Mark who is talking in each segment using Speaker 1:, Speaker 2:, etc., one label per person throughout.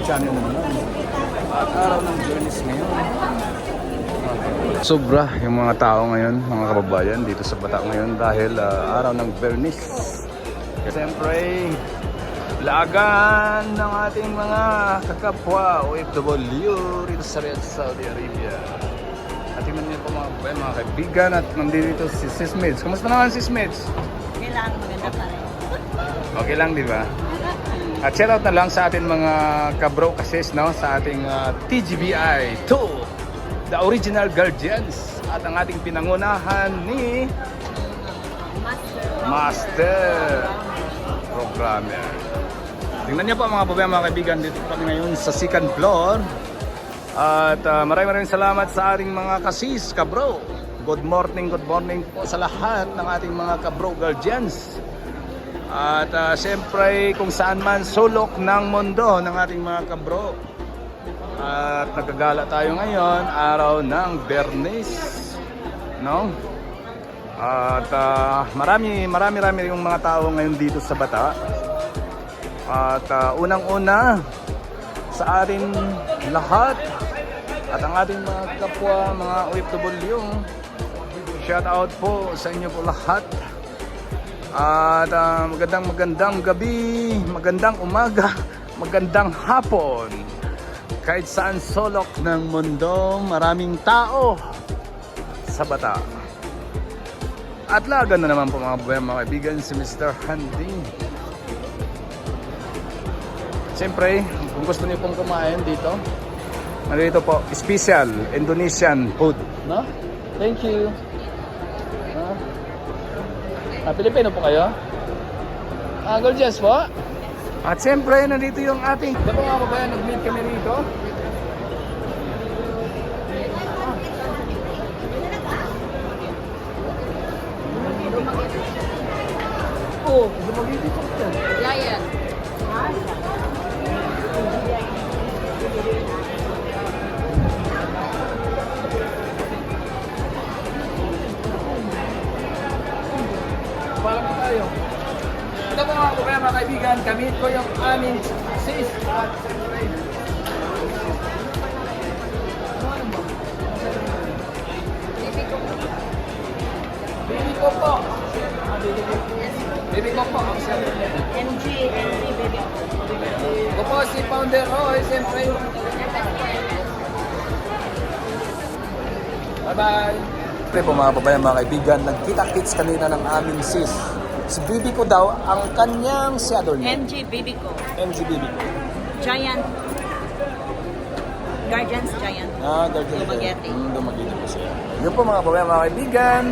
Speaker 1: channel naman. At araw ng Bernis ngayon. Sobra yung mga tao ngayon, mga kababayan, dito sa Bata ngayon dahil araw ng Bernis. Siyempre, lagan ng ating mga kakapwa OFW rito sa Riyadh, Saudi Arabia. At tingnan niyo po mga kaibigan at nandito si Sis Mids. Kumusta naman Sis Mids?
Speaker 2: Okay lang, maganda pa rin.
Speaker 1: Okay lang, di ba? At shoutout na lang sa ating mga kabro kasis, no? Sa ating TGBI 2, the original guardians. At ang ating pinangunahan ni Master Programmer. Tingnan niyo po mga babae, mga kaibigan, dito pa ngayon sa second floor. At maraming salamat sa ating mga kasis, kabro. Good morning po sa lahat ng ating mga kabro guardians. At siyempre kung saan man sulok ng mundo ng ating mga kabro. At nagkagala tayo ngayon, araw ng Bernis, no? At marami yung mga tao ngayon dito sa Bata. At unang-una sa ating lahat at ang ating mga kapwa, mga OFW, shout out po sa inyo po lahat. At magandang gabi, magandang umaga, magandang hapon. Kahit saan sulok ng mundo, maraming tao sa Bata. At lagan na naman po mga kaibigan si Mr. Handy. Siyempre, kung gusto niyo pong kumain dito, nandito po, special Indonesian food, no? Thank you. Pilipino po kayo? Gorgeous po. At siyempre, nandito yung ating... Diba mga babayan, nag-meet kami rito? Oo, lumagay dito.
Speaker 2: Lion.
Speaker 1: Pala po tayo. Ito po mga kabayan, mga kaibigan, kamit ko yung aming sis at siyempre. Baby ko po. Baby ko po.
Speaker 2: MG, baby.
Speaker 1: Ko po si Founder Roy, siyempre. Bye-bye. Siyempre po mga babayan, mga kaibigan, nagkita-kits kanina ng aming sis. Si Bibi ko daw, ang kanyang shadow niya.
Speaker 2: MG, baby ko.
Speaker 1: MG Bibi ko.
Speaker 2: Giant. Guardians Giant.
Speaker 1: Guardian.
Speaker 2: Dumaguete.
Speaker 1: Dumaguete po siya. Yun po mga babayan, mga kaibigan.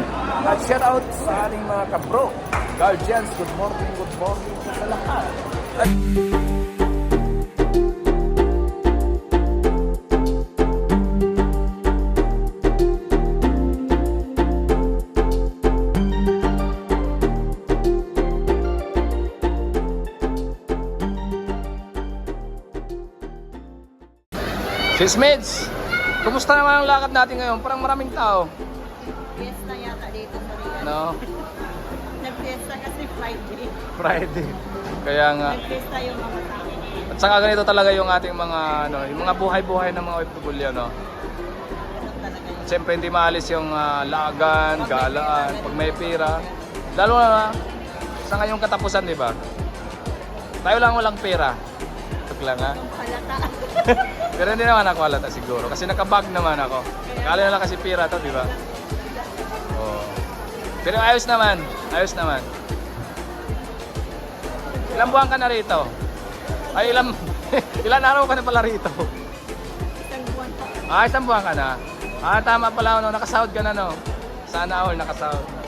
Speaker 1: At shout out sa ating mga kabro. Guardians, good morning po sa lahat. At... Sis Mids, kumusta naman ang lakad natin ngayon? Parang maraming tao.
Speaker 2: Fiesta yata dito sa Riyadh.
Speaker 1: No?
Speaker 2: Nag-fiesta kasi Friday.
Speaker 1: Friday. Kaya nga.
Speaker 2: Nag-fiesta yung mga tao.
Speaker 1: At saka ganito talaga yung ating mga yung mga buhay-buhay ng mga OFW, no?
Speaker 2: Ganun talaga yun.
Speaker 1: Siyempre hindi maalis yung lagan, galaan, pag may pera. Lalo na sa ngayong katapusan, di ba? Tayo lang walang pera. Ito lang ha.
Speaker 2: Halata.
Speaker 1: Pero hindi naman ako halata siguro kasi nakabag naman ako. Kala nila kasi pira to, di ba? Oh. Pero ayos naman. Ilang buwan ka na rito? Ay, ilan araw ka na pala rito?
Speaker 2: Isang buwan pa.
Speaker 1: Isang buwan ka na. Tama pala, no? Nakasahod ka na, no? Sana all nakasahod na.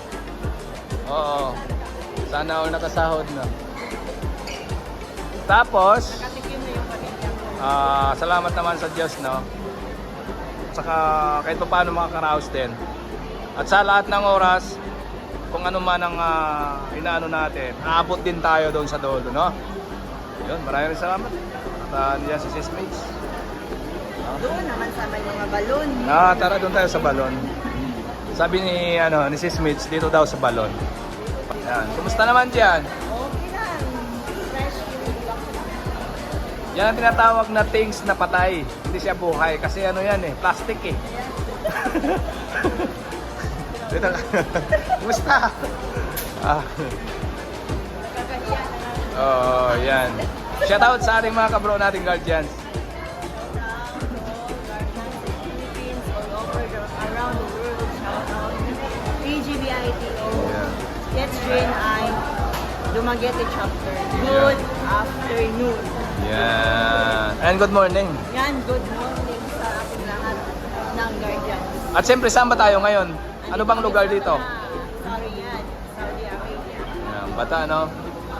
Speaker 1: Oo. Sana all nakasahod na. Tapos,
Speaker 2: Nakatikim na yung pamilya ko.
Speaker 1: salamat naman sa Diyos, no? Saka kahit pa paano makakaraos din. At sa lahat ng oras, kung ano man ang inaano natin, aabot din tayo doon sa dulo, no? Yun, maraming salamat. At diyan si Sis Mids.
Speaker 2: Doon naman sa may mga balon.
Speaker 1: Tara doon tayo sa balon. Sabi ni Sis Mids, dito daw sa balon. Yan. Kumusta naman diyan?
Speaker 2: Okay lang. Fresh yung block.
Speaker 1: Yan ang tinatawag na things na patay. Hindi siya buhay. Kasi ano yan eh, plastic eh. Dito ka. Kumusta? Ah. Oh, yan. Shout out sa ating mga kabro nating guardians.
Speaker 2: Philippines, all over around the world, shout out. PGBITO, Let's Train I, Dumaguete Chapter. Good afternoon.
Speaker 1: Yan. And good morning.
Speaker 2: Yan, good morning sa ating lahat ng guardians.
Speaker 1: At siyempre, saan ba tayo ngayon? Ano bang lugar dito?
Speaker 2: Sorry yan, Saudi Arabia.
Speaker 1: Yan, bata, no?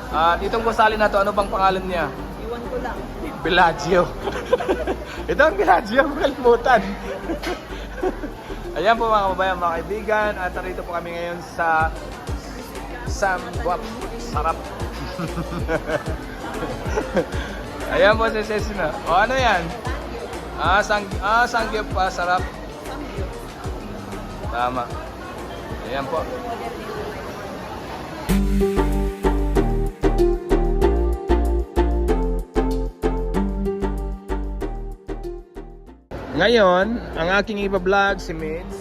Speaker 1: At itong gusali na to, ano bang pangalan niya?
Speaker 2: Iwan ko lang.
Speaker 1: Bellagio. Ito ang Bellagio, kalimutan. Ayan po mga kababayan, mga kaibigan. At narito po kami ngayon sa Samguap. Sarap. Ayan po si Cecina. O ano yan? Sangyup pa, sarap. Tama. Ayan po. Ngayon, ang aking iba-vlog si Mids.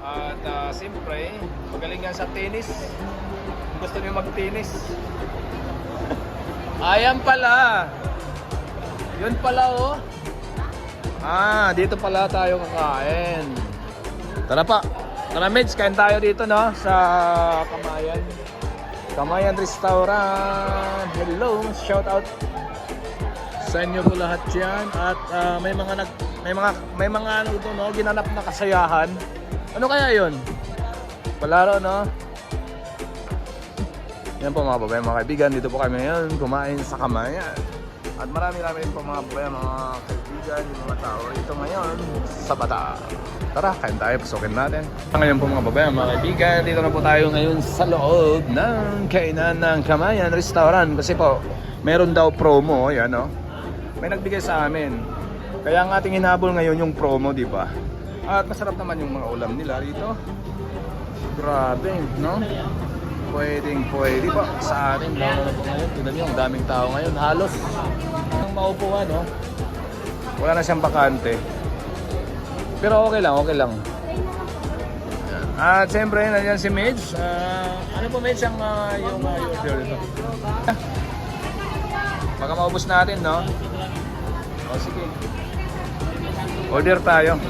Speaker 1: At siyempre, magaling yan sa tennis. Gusto niyo mag-tennis. Ayan pala. Yun pala oh. Dito pala tayo kakain. Tara pa. Tara Mids, kain tayo dito no sa Kamayan. Kamayan Restaurant. Hello, shout out sa inyo po lahat yan. At may mga ano ito no, ginanap na kasayahan. Ano kaya yun? Palaro no? Yan po mga babae, mga kaibigan. Dito po kami ngayon kumain sa Kamayan. At marami po mga babae, mga kaibigan, yung mga tao ito ngayon sa Bata. Tara, kain tayo, pasukin natin. Ngayon po mga babae, mga kaibigan, dito na po tayo ngayon sa loob ng kainan ng Kamayan Restaurant. Kasi po, meron daw promo, yan no? May nagbigay sa amin. Kaya ang ating hinabol ngayon yung promo, di ba? At masarap naman yung mga ulam nila dito. Grabe, no? Pwede pa sa atin. Lalo na po ngayon. Tignan nyo, ang daming tao ngayon. Halos ang maupuan, no? Wala na siyang bakante. Pero okay lang. At siyempre, nandiyan si Midge. Ano po Midge ang yung order ito? Baka maubos natin, no? O sige. Order tayo.